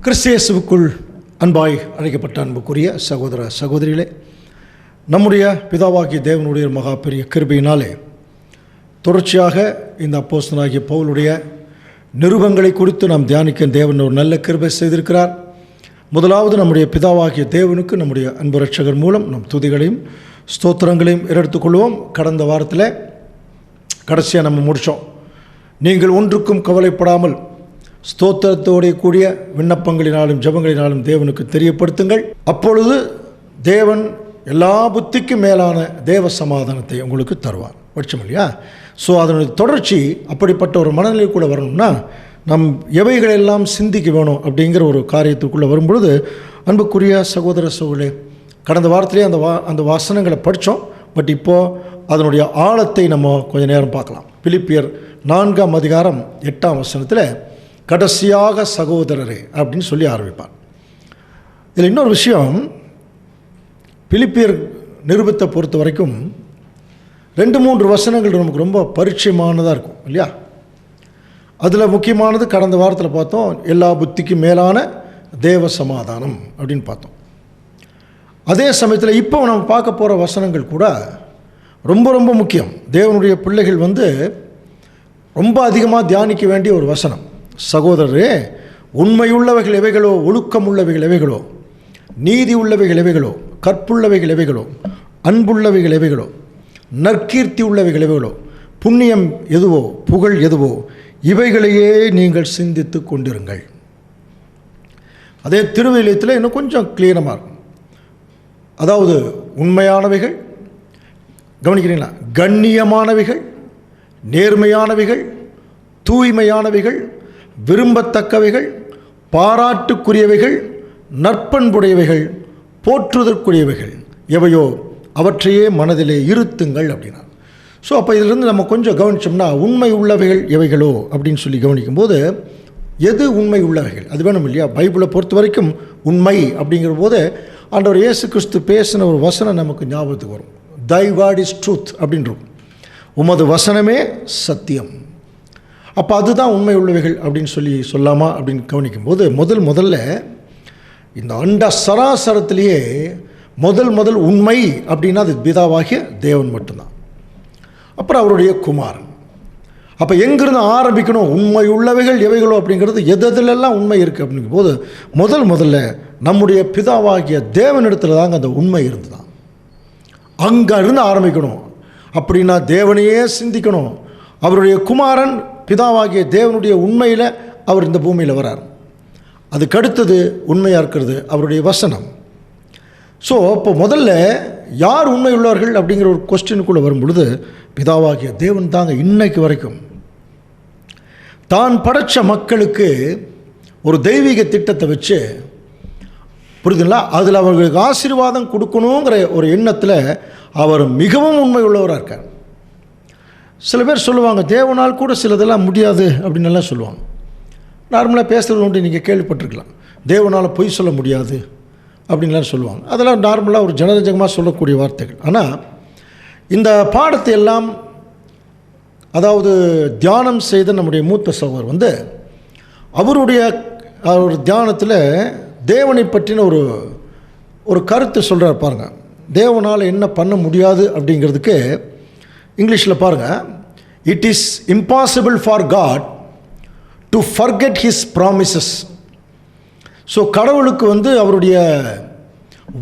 கிறிஸ்து இயேசுவுக்குள் அன்பாய் அழைக்கப்பட்ட அன்புக்குரிய சகோதர சகோதரிகளே, நம்முடைய பிதாவாகிய தேவனுடைய மகா பெரிய கிருபையினாலே தொடர்ச்சியாக இந்த அப்போஸ்தலனாகிய பவுலுடைய நிருபங்களை குறித்து நாம் தியானிக்க தேவன் ஒரு நல்ல கிருபை செய்திருக்கிறார். முதலாவது நம்முடைய பிதாவாகிய தேவனுக்கு நம்முடைய அன்பு ரட்சகர் மூலம் நம் துதிகளையும் ஸ்தோத்திரங்களையும் எடுத்துக்கொள்வோம். கடந்த வாரத்தில் கடைசியாக நம்ம முடித்தோம். நீங்கள் ஒன்றுக்கும் கவலைப்படாமல் ஸ்தோத்திரத்தோடைய கூடிய விண்ணப்பங்களினாலும் ஜெபங்களினாலும் தேவனுக்கு தெரியப்படுத்துங்கள், அப்பொழுது தேவன் எல்லா புத்திக்கும் மேலான தேவ சமாதானத்தை உங்களுக்கு தருவார். படிச்சோம் இல்லையா? ஸோ அதனுடைய தொடர்ச்சி அப்படிப்பட்ட ஒரு மனநிலைக்குள்ளே வரணும்னா நம் எவைகளெல்லாம் சிந்திக்க வேணும் அப்படிங்கிற ஒரு காரியத்துக்குள்ளே வரும்பொழுது, அன்புக்குரிய சகோதர சகோதரர்களே, கடந்த வாரத்திலே அந்த வசனங்களை படித்தோம். பட் இப்போது அதனுடைய ஆழத்தை நம்ம கொஞ்சம் நேரம் பார்க்கலாம். பிலிப்பியர் 4ஆம் அதிகாரம் 8ஆம் வசனத்தில் கடைசியாக சகோதரரே அப்படின்னு சொல்லி ஆரம்பிப்பார். இதில் இன்னொரு விஷயம், பிலிப்பியர் நிருபத்தை பொறுத்த வரைக்கும் 2-3 வசனங்கள் நமக்கு ரொம்ப பரிச்சயமானதாக இருக்கும் இல்லையா? அதில் முக்கியமானது கடந்த வாரத்தில் பார்த்தோம், எல்லா புத்திக்கும் மேலான தேவ சமாதானம் அப்படின்னு பார்த்தோம். அதே சமயத்தில் இப்போ நம்ம பார்க்க போகிற வசனங்கள் கூட ரொம்ப ரொம்ப முக்கியம். தேவனுடைய பிள்ளைகள் ரொம்ப அதிகமாக தியானிக்க வேண்டிய ஒரு வசனம். சகோதரரே, உண்மையுள்ளவைகள் எவைகளோ, ஒழுக்கம் உள்ளவைகள் எவைகளோ, நீதி உள்ளவைகள் எவைகளோ, கற்புள்ளவைகள் எவைகளோ, அன்புள்ளவைகள் எவைகளோ, நற்கீர்த்தி உள்ளவைகள் எவைகளோ, புண்ணியம் எதுவோ, புகழ் எதுவோ, இவைகளையே நீங்கள் சிந்தித்து கொண்டிருங்கள். அதே திருவிலியத்தில் இன்னும் கொஞ்சம் கிளியரமாக இருக்கும். அதாவது உண்மையானவைகள், கவனிக்கிறீங்களா, கண்ணியமானவைகள், நேர்மையானவைகள், தூய்மையானவைகள், விரும்பத்தக்கவைகள், பாராட்டுக்குரியவைகள், நற்பண்புடையவைகள், போற்றுதற்குரியவைகள் எவையோ அவற்றையே மனதிலே இருத்துங்கள் அப்படின்னா. ஸோ அப்போ இதிலிருந்து நம்ம கொஞ்சம் கவனித்தோம்னா, உண்மை உள்ளவைகள் எவைகளோ அப்படின்னு சொல்லி கவனிக்கும்போது, எது உண்மை உள்ளவைகள் அது வேணும் இல்லையா? பைபிளை பொறுத்த வரைக்கும் உண்மை அப்படிங்கிற போது ஆண்டவர் இயேசு கிறிஸ்து பேசின ஒரு வசனம் நமக்கு ஞாபகத்துக்கு வரும். தை வேர்ட் இஸ் ட்ரூத் அப்படின்றோம், உமது வசனமே சத்தியம். அப்போ அதுதான் உண்மை உள்ளவைகள் அப்படின்னு சொல்லாமா அப்படின்னு கவனிக்கும்போது, முதல்ல இந்த அண்ட சராசரத்திலேயே முதல் உண்மை அப்படின்னா அது பிதாவாகிய தேவன் மட்டும்தான். அப்புறம் அவருடைய குமாரன். அப்போ எங்கிருந்து ஆரம்பிக்கணும்? உண்மை உள்ளவைகள் எவைகளோ அப்படிங்கிறது எதிலெல்லாம் உண்மை இருக்குது அப்படிங்கும் போது முதல்ல நம்முடைய பிதாவாகிய தேவனிடத்தில் தாங்க அந்த உண்மை இருந்துதான். அங்கே இருந்து ஆரம்பிக்கணும். அப்படின்னா தேவனையே சிந்திக்கணும். அவருடைய குமாரன் பிதாவாகிய தேவனுடைய உண்மையில் அவர் இந்த பூமியில் வரார். அதுக்கடுத்தது உண்மையாக இருக்கிறது அவருடைய வசனம். ஸோ இப்போ முதல்ல யார் உண்மை உள்ளவர்கள் அப்படிங்கிற ஒரு கொஸ்டினுக்குள்ளே வரும் பொழுது, பிதாவாகிய தேவன் தாங்க இன்னைக்கு வரைக்கும் தான் படைத்த மக்களுக்கு ஒரு தெய்வீக திட்டத்தை வச்சு, புரியுதுங்களா, அதில் அவர்களுக்கு ஆசீர்வாதம் கொடுக்கணுங்கிற ஒரு எண்ணத்தில் அவர் மிகவும் உண்மை உள்ளவராக இருக்கார். சில பேர் சொல்லுவாங்க, தேவனால் கூட சிலதெல்லாம் முடியாது அப்படின்னு எல்லாம் சொல்லுவாங்க. நார்மலாக பேசுகிறது ஒன்று நீங்கள் கேள்விப்பட்டிருக்கலாம். தேவனால் பொய் சொல்ல முடியாது அப்படின்லாம் சொல்லுவாங்க. அதெல்லாம் நார்மலாக ஒரு ஜனரஞ்சகமாக சொல்லக்கூடிய வார்த்தைகள். ஆனால் இந்த பாடத்தை எல்லாம் அதாவது தியானம் செய்த நம்முடைய மூத்த சகோதரர் அவருடைய ஒரு தியானத்தில் தேவனை பற்றின ஒரு கருத்து சொல்கிறார் பாருங்கள். தேவனால் என்ன பண்ண முடியாது அப்படிங்கிறதுக்கு இங்கிலீஷில் பாருங்கள், it is impossible for God to forget his promises. So கடவுளுக்கு அவருடைய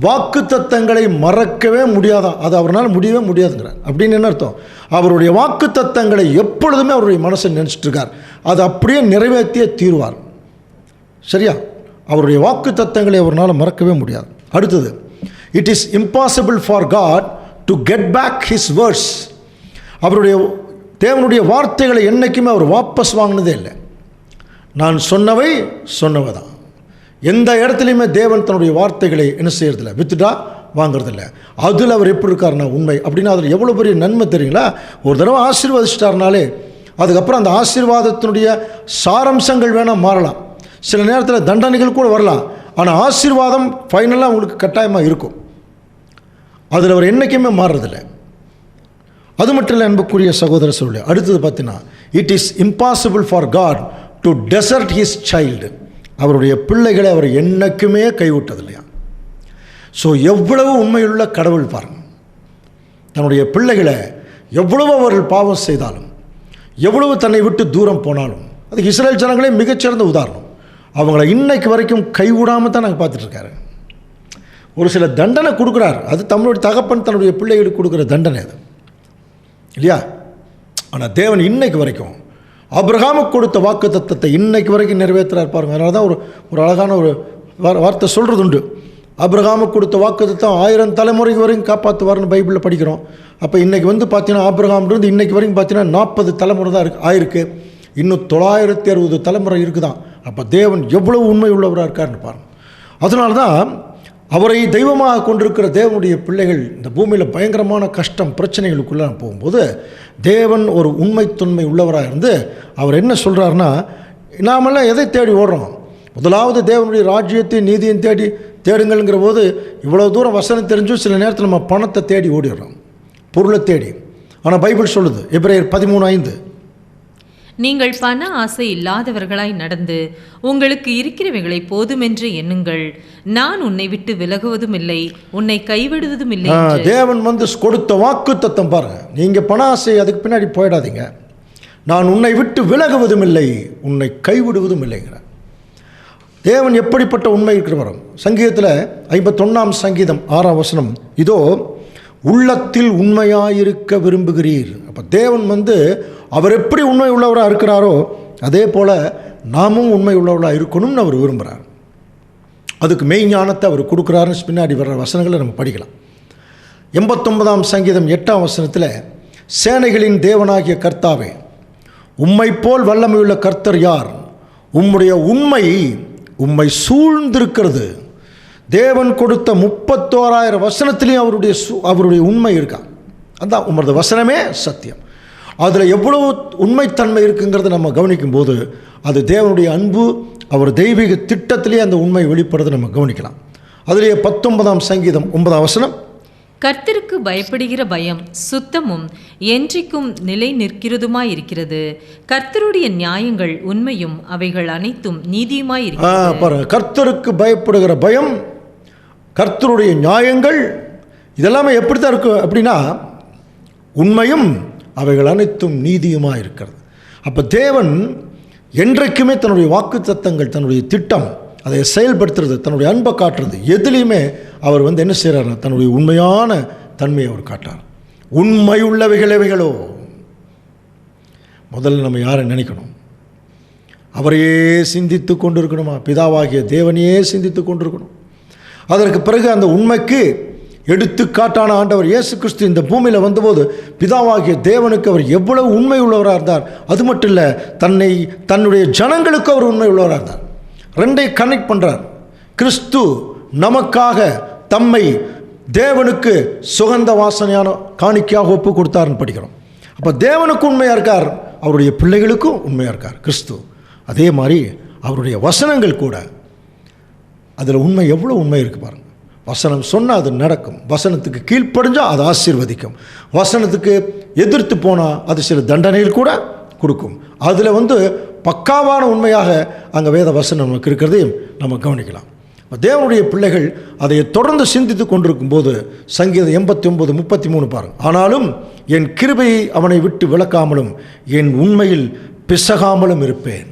வாக்கு தத்தங்களை மறக்கவே முடியாதான், அது அவரால் முடியவே முடியாதுங்கிறார். அப்படின்னு என்ன அர்த்தம்? அவருடைய வாக்கு தத்தங்களை எப்பொழுதுமே அவருடைய மனசில் நினச்சிட்டு இருக்கார், அது அப்படியே நிறைவேற்றியே தீர்வார். சரியா? அவருடைய வாக்கு தத்தங்களை அவரால் மறக்கவே முடியாது. அடுத்தது, it is impossible for God to get back his words. அவருடைய தேவனுடைய வார்த்தைகளை என்றைக்குமே அவர் வாபஸ் வாங்கினதே இல்லை. நான் சொன்னவை தான். எந்த இடத்துலையுமே தேவன் தன்னுடைய வார்த்தைகளை என்ன செய்யறதில்ல, வித்துட்டா வாங்கிறதில்ல. அதில் அவர் எப்படி இருக்காருன்னா உண்மை. அப்படின்னா அதில் எவ்வளோ பெரிய நன்மை தெரியுங்களா? ஒரு தடவை ஆசீர்வதிச்சிட்டாருனாலே அதுக்கப்புறம் அந்த ஆசீர்வாதத்தினுடைய சாரம்சங்கள் வேணால் மாறலாம், சில நேரத்தில் தண்டனைகள் கூட வரலாம். ஆனால் ஆசீர்வாதம் ஃபைனலாக உங்களுக்கு கட்டாயமாக இருக்கும். அதில் அவர் என்றைக்குமே மாறுறதில்லை. அது மட்டும் இல்லை அன்புக்குரிய சகோதர சகோதரி. அடுத்தது பார்த்தீங்கன்னா, it is impossible for God to desert his child. அவருடைய பிள்ளைகளை அவர் என்னைக்குமே கைவிட்டது இல்லையா. ஸோ எவ்வளவு உண்மையுள்ள கடவுள் பாருங்கள். தன்னுடைய பிள்ளைகளை எவ்வளவு அவர்கள் பாவம் செய்தாலும், எவ்வளவு தன்னை விட்டு தூரம் போனாலும், அதுக்கு இஸ்ரேல் ஜனங்களே மிகச்சிறந்த உதாரணம். அவங்கள இன்னைக்கு வரைக்கும் கைவிடாமல் தான் நாங்கள் பார்த்துட்ருக்காரு. ஒரு சில தண்டனை கொடுக்குறார், அது தமிழுடைய தகப்பன் தன்னுடைய பிள்ளைகளுக்கு கொடுக்குற தண்டனை அது இல்லையா. ஆனால் தேவன் இன்னைக்கு வரைக்கும் ஆபிரகாமுக்கு கொடுத்த வாக்குத்தத்தத்தை இன்னைக்கு வரைக்கும் நிறைவேற்றுறார் பாருங்கள். அதனால தான் ஒரு அழகான ஒரு வார்த்தை சொல்கிறது உண்டு. ஆபிரகாமுக்கு கொடுத்த வாக்குத்தத்தம் 1000 தலைமுறைக்கு வரைக்கும் காப்பாற்றுவார்னு பைபிளில் படிக்கிறோம். அப்போ இன்றைக்கி பார்த்தீங்கன்னா ஆபிரகாம்லேருந்து இன்றைக்கி வரைக்கும் பார்த்தீங்கன்னா 40 தலைமுறை தான் ஆயிருக்கு. இன்னும் 960 தலைமுறை இருக்குதான். அப்போ தேவன் எவ்வளவு உண்மை உள்ளவராக இருக்காருன்னு பாருங்கள். அதனால தான் அவரை தெய்வமாக கொண்டிருக்கிற தேவனுடைய பிள்ளைகள் இந்த பூமியில் பயங்கரமான கஷ்டம் பிரச்சனைகளுக்குள்ளே போகும்போது தேவன் ஒரு உண்மைத்தன்மை உள்ளவராக இருந்து அவர் என்ன சொல்கிறாருன்னா, நாமெல்லாம் எதை தேடி ஓடுறோம்? முதலாவது தேவனுடைய ராஜ்யத்தையும் நீதியும் தேடுங்கள்ங்கிற போது இவ்வளோ தூரம் வசனம் தெரிஞ்சும் சில நேரத்தில் நம்ம பணத்தை தேடி ஓடிடுறோம், பொருளை தேடி. ஆனால் பைபிள் சொல்லுது எபிரேயர் 13:5, நீங்கள் பண ஆசை இல்லாதவர்களாய் நடந்து உங்களுக்கு இருக்கிறவைகளை போதுமென்று எண்ணுங்கள். நான் உன்னை விட்டு விலகுவதும் இல்லை, உன்னை கைவிடுவதும் இல்லை. தேவன் கொடுத்த வாக்கு தத்தம் பாருங்க. நீங்கள் பண ஆசை அதுக்கு பின்னாடி போயிடாதீங்க. நான் உன்னை விட்டு விலகுவதும் இல்லை, உன்னை கைவிடுவதும் இல்லைங்கிற தேவன் எப்படிப்பட்ட உண்மை இருக்கிறவரும். சங்கீதத்தில் 51 சங்கீதம் 6 வசனம், இதோ உள்ளத்தில் உண்மையாயிருக்க விரும்புகிறீர். அப்போ தேவன் அவர் எப்படி உண்மை உள்ளவராக இருக்கிறாரோ அதே போல் நாமும் உண்மை உள்ளவர்களாக இருக்கணும்னு அவர் விரும்புகிறார். அதுக்கு மெய்ஞானத்தை அவர் கொடுக்குறாருன்னு பின்னாடி வர்ற வசனங்களை நம்ம படிக்கலாம். 89 சங்கீதம் 8 வசனத்தில், சேனைகளின் தேவனாகிய கர்த்தாவே, உம்மை போல் வல்லமையுள்ள கர்த்தர் யார்? உம்முடைய உண்மை உம்மை சூழ்ந்திருக்கிறது. தேவன் கொடுத்த 31,000 வசனத்திலையும் அவருடைய உண்மை இருக்கா. அதுதான் உமது வசனமே சத்தியம். அதில் எவ்வளவு உண்மைத்தன்மை இருக்குங்கிறத நம்ம கவனிக்கும் போது அது தேவனுடைய அன்பு, அவர் தெய்வீக திட்டத்திலே அந்த உண்மை வெளிப்படுறதை நம்ம கவனிக்கலாம். அதிலேயே 19 சங்கீதம் 9 வசனம், கர்த்தருக்கு பயப்படுகிற பயம் சுத்தமும் என்றைக்கும் நிலை நிற்கிறதுமாயிருக்கிறது. கர்த்தருடைய நியாயங்கள் உண்மையும் அவைகள் அனைத்தும் நீதியுமாய் இருக்கிறது. பாருங்க, கர்த்தருக்கு பயப்படுகிற பயம், கர்த்தருடைய நியாயங்கள் இதெல்லாமே எப்படி தான் இருக்கு அப்படின்னா உண்மையும் அவைகள் அனைத்தும் நீதியுமாக இருக்கிறது. அப்போ தேவன் என்றைக்குமே தன்னுடைய வாக்கு தத்தங்கள், தன்னுடைய திட்டம், அதை செயல்படுத்துறது, தன்னுடைய அன்பை காட்டுறது, எதுலேயுமே அவர் என்ன செய்கிறார்? தன்னுடைய உண்மையான தன்மையை அவர் காட்டார். உண்மை உள்ளவைகளோ முதல்ல நம்ம யாரை நினைக்கணும்? அவரையே சிந்தித்து கொண்டு இருக்கணுமா? பிதாவாகிய தேவனையே சிந்தித்து கொண்டிருக்கணும். அதற்கு பிறகு அந்த உண்மைக்கு எடுத்துக்காட்டான ஆண்டவர் இயேசு கிறிஸ்து இந்த பூமியில் வந்தபோது பிதாவாகிய தேவனுக்கு அவர் எவ்வளவு உண்மை உள்ளவராக இருந்தார். அது மட்டும் இல்லை, தன்னுடைய ஜனங்களுக்கு அவர் உண்மை உள்ளவராக இருந்தார். ரெண்டையும் கனெக்ட் பண்ணுறார். கிறிஸ்து நமக்காக தம்மை தேவனுக்கு சுகந்த வாசனையான காணிக்கையாக ஒப்பு கொடுத்தாருன்னு படிக்கிறோம். அப்போ தேவனுக்கு உண்மையாக இருக்கார், அவருடைய பிள்ளைகளுக்கும் உண்மையாக இருக்கார் கிறிஸ்து. அதே மாதிரி அவருடைய வசனங்கள் கூட, அதில் உண்மை எவ்வளோ உண்மை இருக்குது பாருங்கள். வசனம் சொன்னால் அது நடக்கும், வசனத்துக்கு கீழ்ப்படிஞ்சால் அது ஆசீர்வதிக்கும், வசனத்துக்கு எதிர்த்து போனால் அது சில தண்டனைகள் கூட கொடுக்கும். அதில் பக்காவான உண்மையாக அங்கே வேத வசனம் நமக்கு இருக்கிறதையும் நம்ம கவனிக்கலாம். தேவனுடைய பிள்ளைகள் அதை தொடர்ந்து சிந்தித்து கொண்டிருக்கும் போது சங்கீதம் 89:33 பாருங்கள். ஆனாலும் என் கிருபையை அவனை விட்டு விலக்காமலும் என் உண்மையில் பிசகாமலும் இருப்பேன்.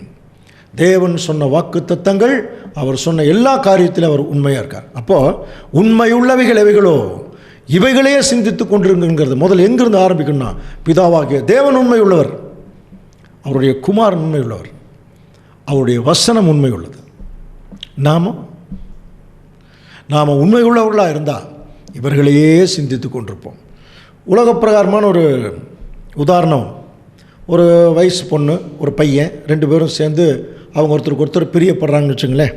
தேவன் சொன்ன வாக்கு தத்தங்கள், அவர் சொன்ன எல்லா காரியத்திலும் அவர் உண்மையாக இருக்கார். அப்போது உண்மையுள்ளவைகள் எவைகளோ இவைகளையே சிந்தித்து கொண்டிருங்கிறது முதல்ல எங்கிருந்து ஆரம்பிக்கணும்னா, பிதாவாகிய தேவன் உண்மை உள்ளவர், அவருடைய குமாரன் உண்மை உள்ளவர், அவருடைய வசனம் உண்மை உள்ளது. நாம் உண்மை உள்ளவர்களாக இருந்தால் இவர்களையே சிந்தித்து கொண்டிருப்போம். உலக பிரகாரமான ஒரு உதாரணம், ஒரு வயசு பொண்ணு ஒரு பையன் 2 பேரும் சேர்ந்து அவங்க ஒருத்தருக்கு ஒருத்தர் பிரியப்படுறாங்கன்னு வச்சுங்களேன்.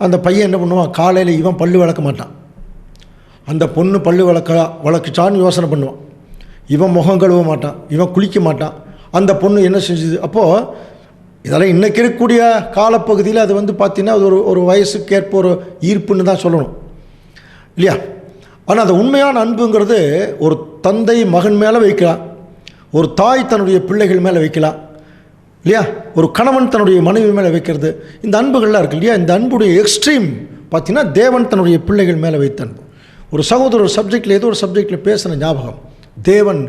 அந்த பையன் என்ன பண்ணுவான்? காலையில் இவன் பல்லு விளக்க மாட்டான், அந்த பொண்ணு பல்லு விளக்குச்சான்னு யோசனை பண்ணுவான். இவன் முகம் கழுவ மாட்டான், இவன் குளிக்க மாட்டான். அந்த பொண்ணு என்ன செஞ்சுது? அப்போது இதெல்லாம் இன்றைக்கி இருக்கக்கூடிய காலப்பகுதியில் அது பார்த்தீங்கன்னா அது ஒரு வயசுக்கேற்ப ஒரு ஈர்ப்புன்னு தான் சொல்லணும் இல்லையா? ஆனால் அந்த உண்மையான அன்புங்கிறது ஒரு தந்தை மகன் மேலே வைக்கலாம், ஒரு தாய் தன்னுடைய பிள்ளைகள் மேலே வைக்கலாம் இல்லையா? ஒரு கணவன் தன்னுடைய மனைவி மேலே வைக்கிறது, இந்த அன்புகள்லாம் இருக்கு இல்லையா, இந்த அன்புடைய எக்ஸ்ட்ரீம் பார்த்தீங்கன்னா தேவன் தன்னுடைய பிள்ளைகள் மேலே வைத்த அன்பு. ஒரு சகோதரர் சப்ஜெக்டில் ஏதோ ஒரு சப்ஜெக்டில் பேசின ஞாபகம், தேவன்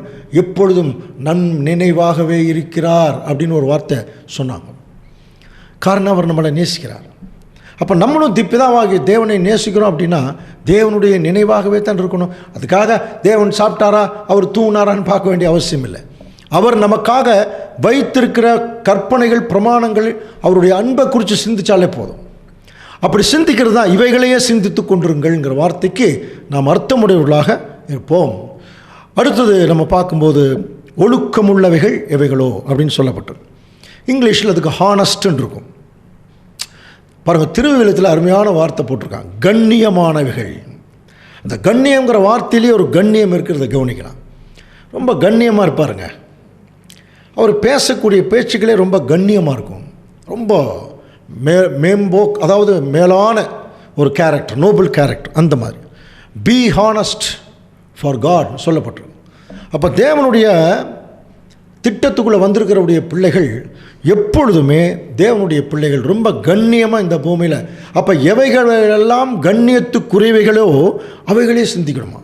எப்பொழுதும் நினைவாகவே இருக்கிறார் அப்படின்னு ஒரு வார்த்தை சொன்னாங்க. காரணம் அவர் நம்மளை நேசிக்கிறார். அப்போ நம்மளும் பிதாவாகிய தேவனை நேசிக்கிறோம் அப்படின்னா தேவனுடைய நினைவாகவே தான் இருக்கணும். அதுக்காக தேவன் சாப்பிட்டாரா அவர் தூங்கினாரான்னு பார்க்க வேண்டிய அவசியம் இல்லை. அவர் நமக்காக வைத்திருக்கிற கற்பனைகள் பிரமாணங்கள் அவருடைய அன்பை குறித்து சிந்திச்சாலே போதும். அப்படி சிந்திக்கிறது தான் இவைகளையே சிந்தித்து கொண்டிருங்கள்ங்கிற வார்த்தைக்கு நாம் அர்த்தமுடையவர்களாக இருப்போம். அடுத்தது நம்ம பார்க்கும்போது ஒழுக்கமுள்ளவைகள் எவைகளோ அப்படின்னு சொல்லப்பட்டது. இங்கிலீஷில் அதுக்கு ஹானஸ்ட்ன்னு இருக்கும். பாருங்கள், திருவிழத்தில் அருமையான வார்த்தை போட்டிருக்காங்க, கண்ணியமானவைகள். அந்த கண்ணியங்கிற வார்த்தையிலேயே ஒரு கண்ணியம் இருக்கிறத கவனிக்கலாம். ரொம்ப கண்ணியமாக இருப்பாருங்க. அவர் பேசக்கூடிய பேச்சுக்களே ரொம்ப கண்ணியமாக இருக்கும். ரொம்ப மேம்போக், அதாவது மேலான ஒரு கேரக்டர், நோபல் கேரக்டர். அந்த மாதிரி பி ஹானஸ்ட் ஃபார் காட் சொல்லப்பட்டிருக்கு. அப்போ தேவனுடைய திட்டத்துக்குள்ளே வந்திருக்கிறவுடைய பிள்ளைகள் எப்பொழுதுமே தேவனுடைய பிள்ளைகள் ரொம்ப கண்ணியமாக இந்த பூமியில். அப்போ எவைகளெல்லாம் கண்ணியத்துக்குரியவைகளோ அவைகளே சிந்திக்கணுமா?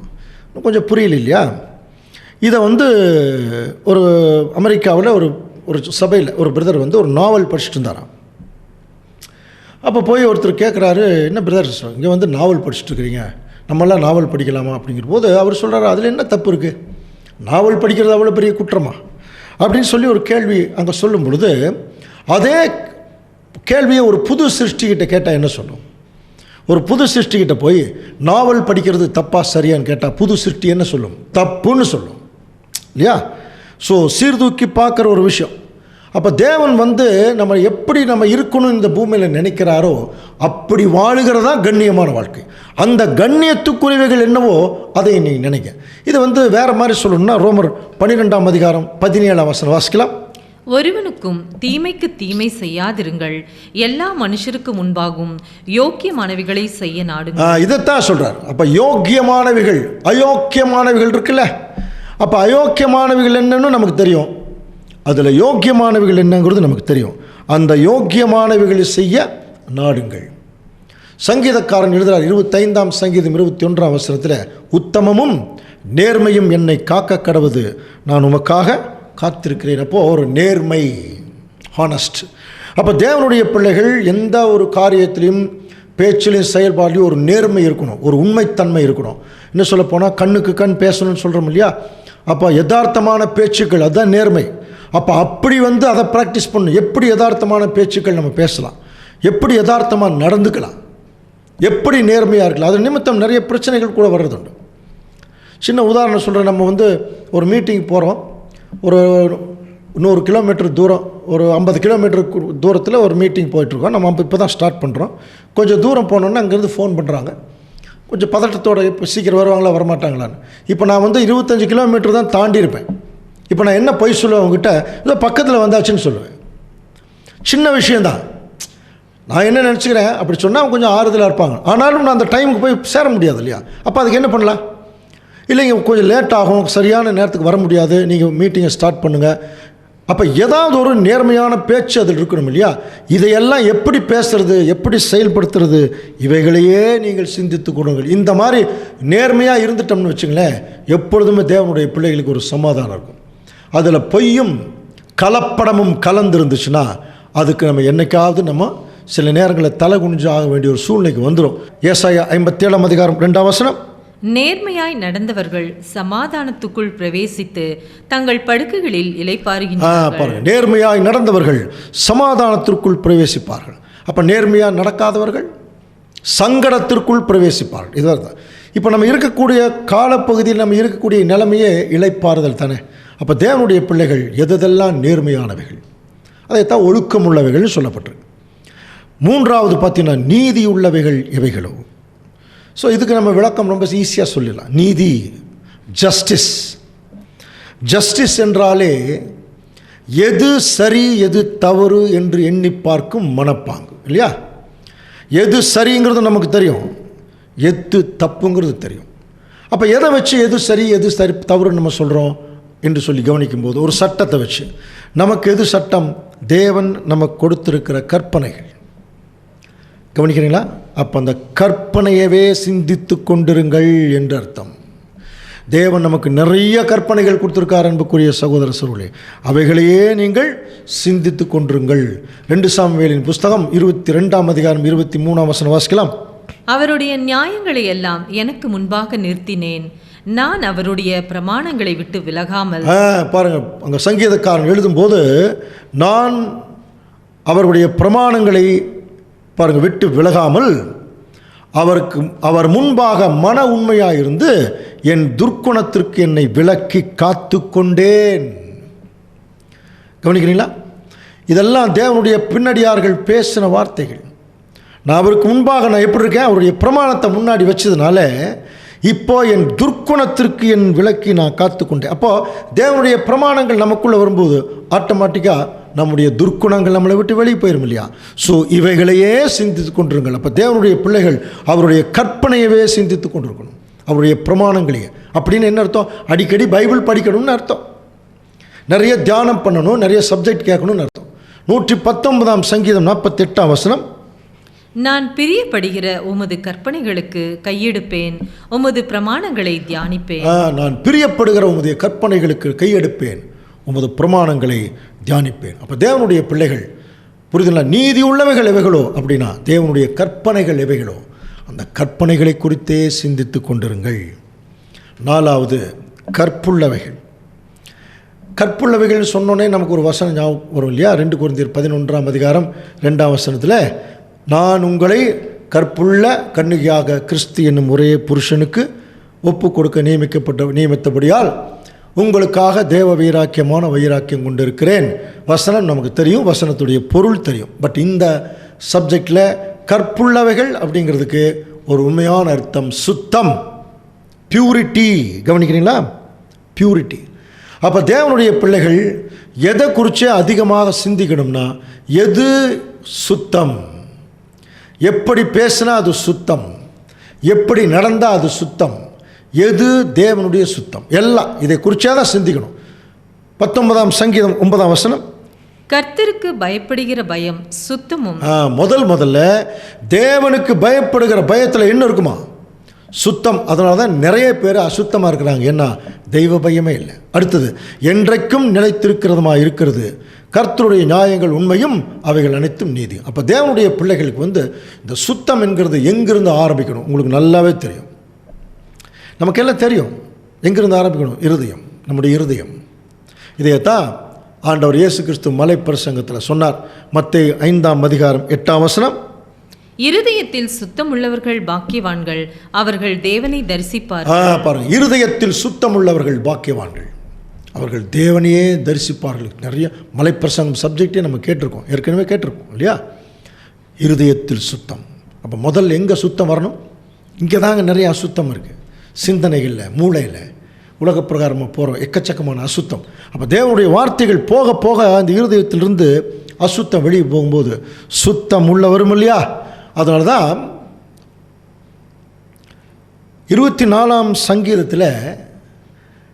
கொஞ்சம் புரியல இல்லையா? இதை ஒரு அமெரிக்காவில் ஒரு சபையில் ஒரு பிரதர் ஒரு நாவல் படிச்சுட்டு இருந்தாராம். அப்போ போய் ஒருத்தர் கேட்குறாரு, என்ன பிரதர் இங்கே நாவல் படிச்சுட்டு இருக்கிறீங்க, நம்மளாம் நாவல் படிக்கலாமா அப்படிங்கிற போது அவர் சொல்கிறாரு, அதில் என்ன தப்பு இருக்குது, நாவல் படிக்கிறது அவ்வளோ பெரிய குற்றமா அப்படின்னு சொல்லி ஒரு கேள்வி அங்கே சொல்லும் பொழுது, அதே கேள்வியை ஒரு புது சிருஷ்டிகிட்ட கேட்டால் என்ன சொல்லும்? ஒரு புது சிருஷ்டிகிட்ட போய் நாவல் படிக்கிறது தப்பா சரியான்னு கேட்டால் புது சிருஷ்டி என்ன சொல்லும்? தப்புன்னு சொல்லும் இல்லையா? ஸோ சீர்தூக்கி பார்க்குற ஒரு விஷயம். அப்போ தேவன் நம்ம எப்படி நம்ம இருக்கணும் இந்த பூமியில் நினைக்கிறாரோ அப்படி வாழுகிறதா கண்ணியமான வாழ்க்கை. அந்த கண்ணியத்துக்குரியவைகள் என்னவோ அதை நீ நினைக்க. இது வேறு மாதிரி சொல்லணும்னா ரோமர் 12ஆம் அதிகாரம் 17ஆம் வசனம் வாசிக்கலாம். ஒருவனுக்கும் தீமைக்கு தீமை செய்யாதிருங்கள், எல்லா மனுஷருக்கு முன்பாகவும் யோக்கியமானவைகளை செய்ய நாடுங்கள். இதைத்தான் சொல்கிறார். அப்போ யோக்கியமானவைகள் அயோக்கியமானவைகள் இருக்குல்ல, அப்போ அயோக்கியமானவைகள் என்னன்னு நமக்கு தெரியும், அதில் யோக்கியமானவைகள் என்னங்கிறது நமக்கு தெரியும். அந்த யோக்கியமானவைகளை செய்ய நாடுங்கள். சங்கீதக்காரன் எழுதுகிறார் 25ஆம் சங்கீதம் 21ஆம் வசனத்தில், உத்தமமும் நேர்மையும் என்னை காக்க கடவுது, நான் உமக்காக காத்திருக்கிறேன். அப்போது ஒரு நேர்மை, ஹானஸ்ட். அப்போ தேவனுடைய பிள்ளைகள் எந்த ஒரு காரியத்திலையும் பேச்சிலையும் செயல்பாடுலையும் ஒரு நேர்மை இருக்கணும், ஒரு உண்மைத்தன்மை இருக்கணும். இன்னும் சொல்லப்போனால் கண்ணுக்கு கண் பேசணும்னு சொல்கிறோம் இல்லையா? அப்போ யதார்த்தமான பேச்சுக்கள், அதுதான் நேர்மை. அப்போ அப்படி அதை ப்ராக்டிஸ் பண்ணணும். எப்படி யதார்த்தமான பேச்சுக்கள் நம்ம பேசலாம், எப்படி யதார்த்தமாக நடந்துக்கலாம், எப்படி நேர்மையாக இருக்கலாம். அது நிமித்தம் நிறைய பிரச்சனைகள் கூட வர்றதுண்டு. சின்ன உதாரணம் சொல்கிறேன். நம்ம ஒரு மீட்டிங் போகிறோம், ஒரு 100 கிலோமீட்டர் தூரம், ஒரு 50 கிலோமீட்டர் தூரத்தில் ஒரு மீட்டிங் போயிட்டுருக்கோம். நம்ம இப்போ தான் ஸ்டார்ட் பண்ணுறோம். கொஞ்சம் தூரம் போனோன்னா அங்கேருந்து ஃபோன் பண்ணுறாங்க, கொஞ்சம் பதட்டத்தோடு, இப்போ சீக்கிரம் வருவாங்களா வரமாட்டாங்களான்னு. இப்போ நான் 25 கிலோமீட்டர் தான் தாண்டி இருப்பேன். இப்போ நான் என்ன பொய் சொல்லுவேன் அவங்ககிட்ட, இதோ பக்கத்தில் வந்தாச்சுன்னு சொல்லுவேன். சின்ன விஷயந்தான். நான் என்ன நினச்சிக்கிறேன், அப்படி சொன்னால் அவங்க கொஞ்சம் ஆறுதலாக இருப்பாங்க. ஆனாலும் நான் அந்த டைமுக்கு போய் சேர முடியாது இல்லையா? அப்போ அதுக்கு என்ன பண்ணலாம்? இல்லைங்க கொஞ்சம் லேட் ஆகும், சரியான நேரத்துக்கு வர முடியாது, நீங்கள் மீட்டிங்கை ஸ்டார்ட் பண்ணுங்கள். அப்போ ஏதாவது ஒரு நேர்மையான பேச்சு அதில் இருக்கணும் இல்லையா? இதையெல்லாம் எப்படி பேசுறது, எப்படி செயல்படுத்துறது, இவைகளையே நீங்கள் சிந்தித்து கொடுங்கள். இந்த மாதிரி நேர்மையாக இருந்துட்டோம்னு வச்சுங்களேன், எப்பொழுதுமே தேவனுடைய பிள்ளைகளுக்கு ஒரு சமாதானம் இருக்கும். அதில் பொய்யும் கலப்படமும் கலந்துருந்துச்சுன்னா அதுக்கு நம்ம என்னைக்காவது நம்ம சில நேரங்களில் தலை குனிஞ்சு ஆக வேண்டிய ஒரு சூழ்நிலைக்கு வந்துடும். ஏசாயா 57ஆம் அதிகாரம் 2ஆம் வசனம், நேர்மையாய் நடந்தவர்கள் சமாதானத்துக்குள் பிரவேசித்து தங்கள் படுக்கைகளில் இளைப்பாறுகின்றனர். பாருங்க, நேர்மையாய் நடந்தவர்கள் சமாதானத்திற்குள் பிரவேசிப்பார்கள். அப்போ நேர்மையாக நடக்காதவர்கள் சங்கடத்திற்குள் பிரவேசிப்பார்கள். இதுதான் இப்போ நம்ம இருக்கக்கூடிய காலப்பகுதியில் நம்ம இருக்கக்கூடிய நிலைமையே இளைப்பாறுதல் தானே. அப்போ தேவனுடைய பிள்ளைகள் எதெல்லாம் நேர்மையானவைகள், அதைத்தான் ஒழுக்கம் உள்ளவைகள் சொல்லப்பட்டிருக்கு. மூன்றாவது பார்த்தீங்கன்னா நீதி உள்ளவைகள் எவைகளோ. ஸோ இதுக்கு நம்ம விளக்கம் ரொம்ப ஈஸியாக சொல்லலாம். நீதி, ஜஸ்டிஸ். ஜஸ்டிஸ் என்றாலே எது சரி எது தவறு என்று எண்ணி பார்க்கும் மனப்பாங்கு இல்லையா? எது சரிங்கிறது நமக்கு தெரியும், எது தப்புங்கிறது தெரியும். அப்போ எதை வச்சு எது சரி எது தவறுன்னு நம்ம சொல்கிறோம் என்று சொல்லி கவனிக்கும்போது, ஒரு சட்டத்தை வச்சு நமக்கு எது சட்டம் தேவன் நமக்கு கொடுத்திருக்கிற கற்பனைகள். கவனிக்கிறீங்களா? அப்போ அந்த கற்பனையவே சிந்தித்து கொண்டிருங்கள் என்று அர்த்தம். தேவன் நமக்கு நிறைய கற்பனைகள் கொடுத்திருக்கார் அன்புக்குரிய சகோதர சகோதரிகளே. அவைகளையே நீங்கள் சிந்தித்து கொண்டிருங்கள். 2 சாமுவேலின் புஸ்தகம் 22ஆம் அதிகாரம் 23ஆம் வசனம் வாசிக்கலாம். அவருடைய நியாயங்களை எல்லாம் எனக்கு முன்பாக நிறுத்தினேன், நான் அவருடைய பிரமாணங்களை விட்டு விலகாமல். பாருங்க, அங்கே சங்கீதக்காரன் எழுதும்போது நான் அவருடைய பிரமாணங்களை பாருங்க விட்டு விலகாமல் அவர் முன்பாக மன உண்மையாயிருந்து என் துர்க்குணத்திற்கு என்னை விலக்கி காத்து கொண்டேன். கவனிக்கிறீங்களா? இதெல்லாம் தேவனுடைய பின்னடியார்கள் பேசின வார்த்தைகள். நான் அவருக்கு முன்பாக நான் எப்படி இருக்கேன், அவருடைய பிரமாணத்தை முன்னாடி வச்சதுனால இப்போ என் துர்க்குணத்திற்கு என் விலக்கி நான் காத்து கொண்டேன். அப்போது தேவனுடைய பிரமாணங்கள் நமக்குள்ளே வரும்போது ஆட்டோமேட்டிக்காக நம்முடைய துர்க்குணங்கள் நம்மளை விட்டு வெளியே போயிடும் இல்லையா? ஸோ இவைகளையே சிந்தித்து கொண்டிருங்கள். அப்போ தேவனுடைய பிள்ளைகள் அவருடைய கற்பனையவே சிந்தித்து கொண்டிருக்கணும், அவருடைய பிரமாணங்களையே. அப்படின்னு என்ன அர்த்தம்? அடிக்கடி பைபிள் படிக்கணும்னு அர்த்தம், நிறைய தியானம் பண்ணணும், நிறைய சப்ஜெக்ட் கேட்கணும்னு அர்த்தம். 119ஆம் சங்கீதம் 48ஆம் வசனம், நான் பிரியப்படுகிற உமது கற்பனைகளுக்கு கையெடுப்பேன், உமது பிரமாணங்களை தியானிப்பேன். நான் பிரியப்படுகிற உமது கற்பனைகளுக்கு கையெடுப்பேன், உமது பிரமாணங்களை தியானிப்பேன். அப்போ தேவனுடைய பிள்ளைகள் புரிதல, நீதி உள்ளவைகள் எவைகளோ அப்படின்னா தேவனுடைய கற்பனைகள் எவைகளோ அந்த கற்பனைகளை குறித்தே சிந்தித்து கொண்டிருங்கள். 4வது கற்புள்ளவைகள். கற்புள்ளவைகள் சொன்னோன்னே நமக்கு ஒரு வசனம் ஞாபகம் வரும் இல்லையா? 2 கொரிந்தியர் 11ஆம் அதிகாரம் 2ஆம் வசனத்தில், நான் உங்களை கற்புள்ள கன்னிகையாக கிறிஸ்து என்னும் ஒரே புருஷனுக்கு ஒப்பு கொடுக்க நியமித்தபடியால் உங்களுக்காக தேவ வைராக்கியமான வைராக்கியம் கொண்டிருக்கிறேன். வசனம் நமக்கு தெரியும், வசனத்துடைய பொருள் தெரியும். பட் இந்த சப்ஜெக்டில் கற்புள்ளவைகள் அப்படிங்கிறதுக்கு ஒரு உண்மையான அர்த்தம் சுத்தம், பியூரிட்டி. கவனிக்கிறீங்களா? பியூரிட்டி. அப்போ தேவனுடைய பிள்ளைகள் எதை குறித்து அதிகமாக சிந்திக்கணும்னா, எது சுத்தம், எப்படி பேசினா அது சுத்தம், எப்படி நடந்தால் அது சுத்தம், எது தேவனுடைய சுத்தம், எல்லாம் இதை குறித்தே தான் சிந்திக்கணும். 19ஆம் சங்கீதம் 9ஆம் வசனம், கர்த்தருக்கு பயப்படுகிற பயம் சுத்தமும். முதல்ல தேவனுக்கு பயப்படுகிற பயத்தில் என்ன இருக்குமா? சுத்தம். அதனால தான் நிறைய பேர் அசுத்தமாக இருக்கிறாங்க. என்ன? தெய்வ பயமே இல்லை. அடுத்தது, என்றைக்கும் நிலைத்திருக்கிறதுமா இருக்கிறது கர்த்தருடைய நியாயங்கள் உண்மையும் அவைகள் அனைத்தும் நீதி. அப்போ தேவனுடைய பிள்ளைகளுக்கு இந்த சுத்தம் என்கிறது எங்கிருந்து ஆரம்பிக்கணும் உங்களுக்கு நல்லாவே தெரியும். நமக்கெல்லாம் தெரியும் எங்கிருந்து ஆரம்பிக்கணும். இருதயம், நம்முடைய இருதயம். இதையத்தான் ஆண்டவர் இயேசு கிறிஸ்து மலை பிரசங்கத்தில் சொன்னார். மத்தேயு 5ஆம் அதிகாரம் 8ஆம் வசனம், இருதயத்தில் சுத்தம் உள்ளவர்கள் பாக்கியவான்கள், அவர்கள் தேவனை தரிசிப்பார். பாருங்க, இருதயத்தில் சுத்தம் உள்ளவர்கள் பாக்கியவான்கள், அவர்கள் தேவனையே தரிசிப்பார்கள். நிறைய மலைப்பிரசங்கம் சப்ஜெக்டே நம்ம கேட்டிருக்கோம், ஏற்கனவே கேட்டிருக்கோம் இல்லையா? இருதயத்தில் சுத்தம். அப்போ முதல்ல எங்கே சுத்தம் வரணும்? இங்கே தாங்க நிறைய அசுத்தம் இருக்குது. சிந்தனைகளில், மூளையில், உலக பிரகாரமாக போகிற எக்கச்சக்கமான அசுத்தம். அப்போ தேவனுடைய வார்த்தைகள் போக போக அந்த இருதயத்திலிருந்து அசுத்தம் வெளியே போகும்போது சுத்தம் உள்ள வரும் இல்லையா? அதனால தான் 24ஆம் சங்கீதத்தில்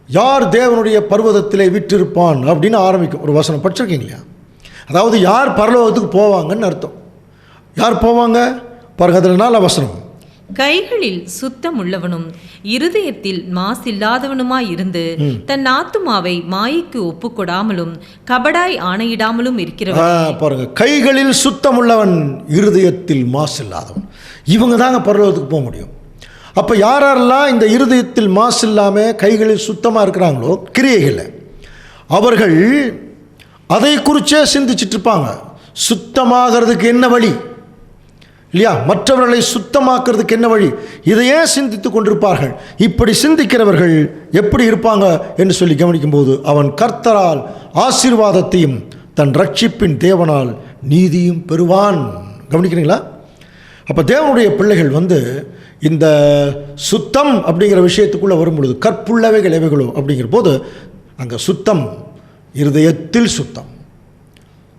யார் தேவனுடைய பர்வதத்திலே விற்றிருப்பான் அப்படின்னு ஆரம்பிக்கும் ஒரு வசனம். படிச்சிருக்கீங்க இல்லையா? அதாவது யார் பரலோகத்துக்கு போவாங்கன்னு அர்த்தம். யார் போவாங்க பாருங்க, அதில் 4 வசனம், கைகளில் சுத்தம் உள்ளவனும் இருதயத்தில் மாசில்லாதவனுமாய் இருந்து தன் ஆத்துமாவை மாயைக்கு ஒப்புக்கொடாமலும் கபடாய் ஆணையிடாமலும் இருக்கிறவன். பாருங்க, கைகளில் சுத்தம் உள்ளவன், இருதயத்தில் மாசில்லாதவன், இவங்க தாங்க பரலோகத்துக்கு போக முடியும். அப்போ யாரெல்லாம் இந்த இருதயத்தில் மாசு இல்லாமல் கைகளில் சுத்தமாக இருக்கிறாங்களோ கிரியைகளை, அவர்கள் அதை குறிச்சே சிந்திச்சுட்டு இருப்பாங்க. சுத்தமாகிறதுக்கு என்ன வழி இல்லையா? மற்றவர்களை சுத்தமாக்குறதுக்கு என்ன வழி? இதையே சிந்தித்து கொண்டிருப்பார்கள். இப்படி சிந்திக்கிறவர்கள் எப்படி இருப்பாங்க என்று சொல்லி கவனிக்கும்போது, அவன் கர்த்தரால் ஆசீர்வாதத்தையும் தன் ரட்சிப்பின் தேவனால் நீதியும் பெறுவான். கவனிக்கிறீங்களா? அப்போ தேவனுடைய பிள்ளைகள் இந்த சுத்தம் அப்படிங்கிற விஷயத்துக்குள்ளே வரும்பொழுது, கற்புள்ளவைகள் எவைகளோ அப்படிங்கிற போது அங்கே சுத்தம், இருதயத்தில் சுத்தம்.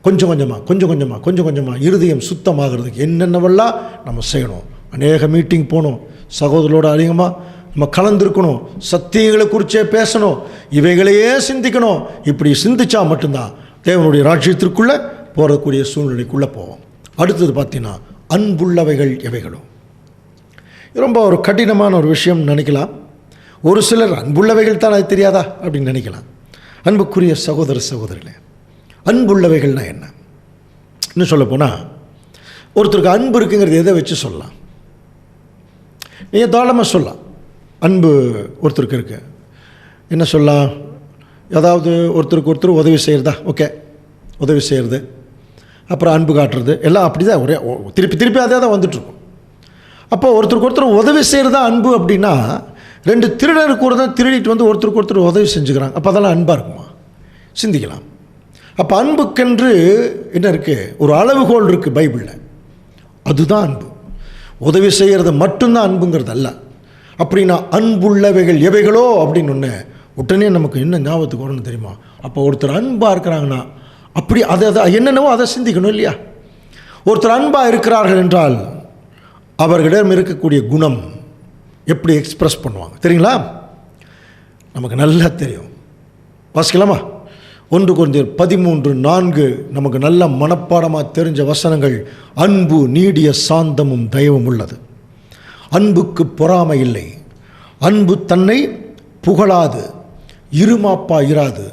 கொஞ்சம் கொஞ்சமாக இருதயம் சுத்தமாகிறதுக்கு என்னென்னவெல்லாம் நம்ம செய்யணும். அநேக மீட்டிங் போகணும், சகோதரரோடு அதிகமாக நம்ம கலந்துருக்கணும், சத்தியங்களை குறிச்சே பேசணும், இவைகளையே சிந்திக்கணும். இப்படி சிந்திச்சா மட்டும்தான் தேவனுடைய ராஜ்யத்திற்குள்ளே போகக்கூடிய சூழ்நிலைக்குள்ளே போவோம். அடுத்தது பார்த்தீங்கன்னா அன்புள்ளவைகள் எவைகளோ. ரொம்ப ஒரு கடினமான ஒரு விஷயம் நினைக்கலாம். ஒரு சிலர் அன்புள்ளவைகள் தான், அது தெரியாதா அப்படின்னு நினைக்கலாம். அன்புக்குரிய சகோதர சகோதரிகளே, அன்புள்ளவைகள்னா என்ன? இன்னும் சொல்ல போனால் ஒருத்தருக்கு அன்பு இருக்குங்கிறது எதை வச்சு சொல்லலாம்? நீங்கள் தாராளமாக சொல்லலாம். அன்பு ஒருத்தருக்கு இருக்குது. என்ன சொல்லலாம்? ஏதாவது ஒருத்தருக்கு ஒருத்தர் உதவி செய்கிறதா? ஓகே, உதவி செய்கிறது, அப்புறம் அன்பு காட்டுறது, எல்லாம் அப்படி தான் ஒரே திருப்பி திருப்பி அதே தான் வந்துட்டுருக்கும். அப்போ ஒருத்தருக்கு ஒருத்தர் உதவி செய்கிறதா அன்பு அப்படின்னா, ரெண்டு திருடருக்கு ஒரு தான் திருடிட்டு வந்து ஒருத்தருக்கு ஒருத்தர் உதவி செஞ்சுக்கிறாங்க. அப்போ அதெல்லாம் அன்பாக இருக்குமா? சிந்திக்கலாம். அப்போ அன்புக்கென்று என்ன இருக்குது? ஒரு அளவுகோல் இருக்குது பைபிளில். அதுதான் அன்பு. உதவி செய்கிறது மட்டும்தான் அன்புங்கிறது அல்ல. அப்படின்னா அன்புள்ளவைகள் எவைகளோ அப்படின்னு ஒன்று உடனே நமக்கு என்ன ஞாபகத்துக்கு வரணும் தெரியுமா? அப்போ ஒருத்தர் அன்பாக இருக்கிறாங்கன்னா அப்படி அதை என்னென்னவோ அதை சிந்திக்கணும் இல்லையா? ஒருத்தர் அன்பாக இருக்கிறார்கள் என்றால் அவர்களிடம் இருக்கக்கூடிய குணம் எப்படி எக்ஸ்பிரஸ் பண்ணுவாங்க தெரியுங்களா? நமக்கு நல்லா தெரியும். வாசிக்கலாமா? 1 கொரிந்தியர் 13:4 நமக்கு நல்ல மனப்பாடமாக தெரிஞ்ச வசனங்கள். அன்பு நீடிய சாந்தமும் தயவும் உள்ளது, அன்புக்கு பொறாமை இல்லை, அன்பு தன்னை புகழாது, இருமாப்பா இராது,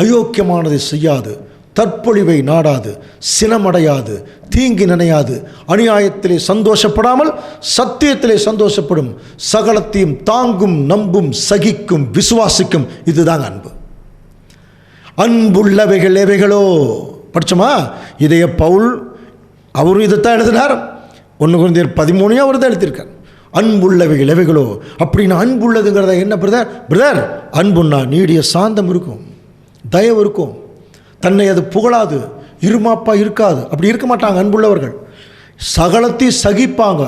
அயோக்கியமானதை செய்யாது, தற்பொழிவை நாடாது, சினமடையாது, தீங்கி நினையாது, அநியாயத்திலே சந்தோஷப்படாமல் சத்தியத்திலே சந்தோஷப்படும், சகலத்தையும் தாங்கும், நம்பும், சகிக்கும், விசுவாசிக்கும். இதுதான் அன்பு. அன்புள்ளவைகள் எவைகளோ படிச்சோமா? இதைய பவுல் அவரும் இதைத்தான் எழுதினார். 1 கொரிந்தியர் 13 அவர் தான் எழுதியிருக்கார். அன்புள்ளவைகள் எவைகளோ. அப்படின்னா அன்புள்ளதுங்கிறத என்ன பிரதர்? அன்புன்னா நீடிய சாந்தம் இருக்கும், தயவு இருக்கும், தன்னை அது புகழாது, இருமாப்பா இருக்காது. அப்படி இருக்க மாட்டாங்க அன்புள்ளவர்கள். சகலத்தையும் சகிப்பாங்க,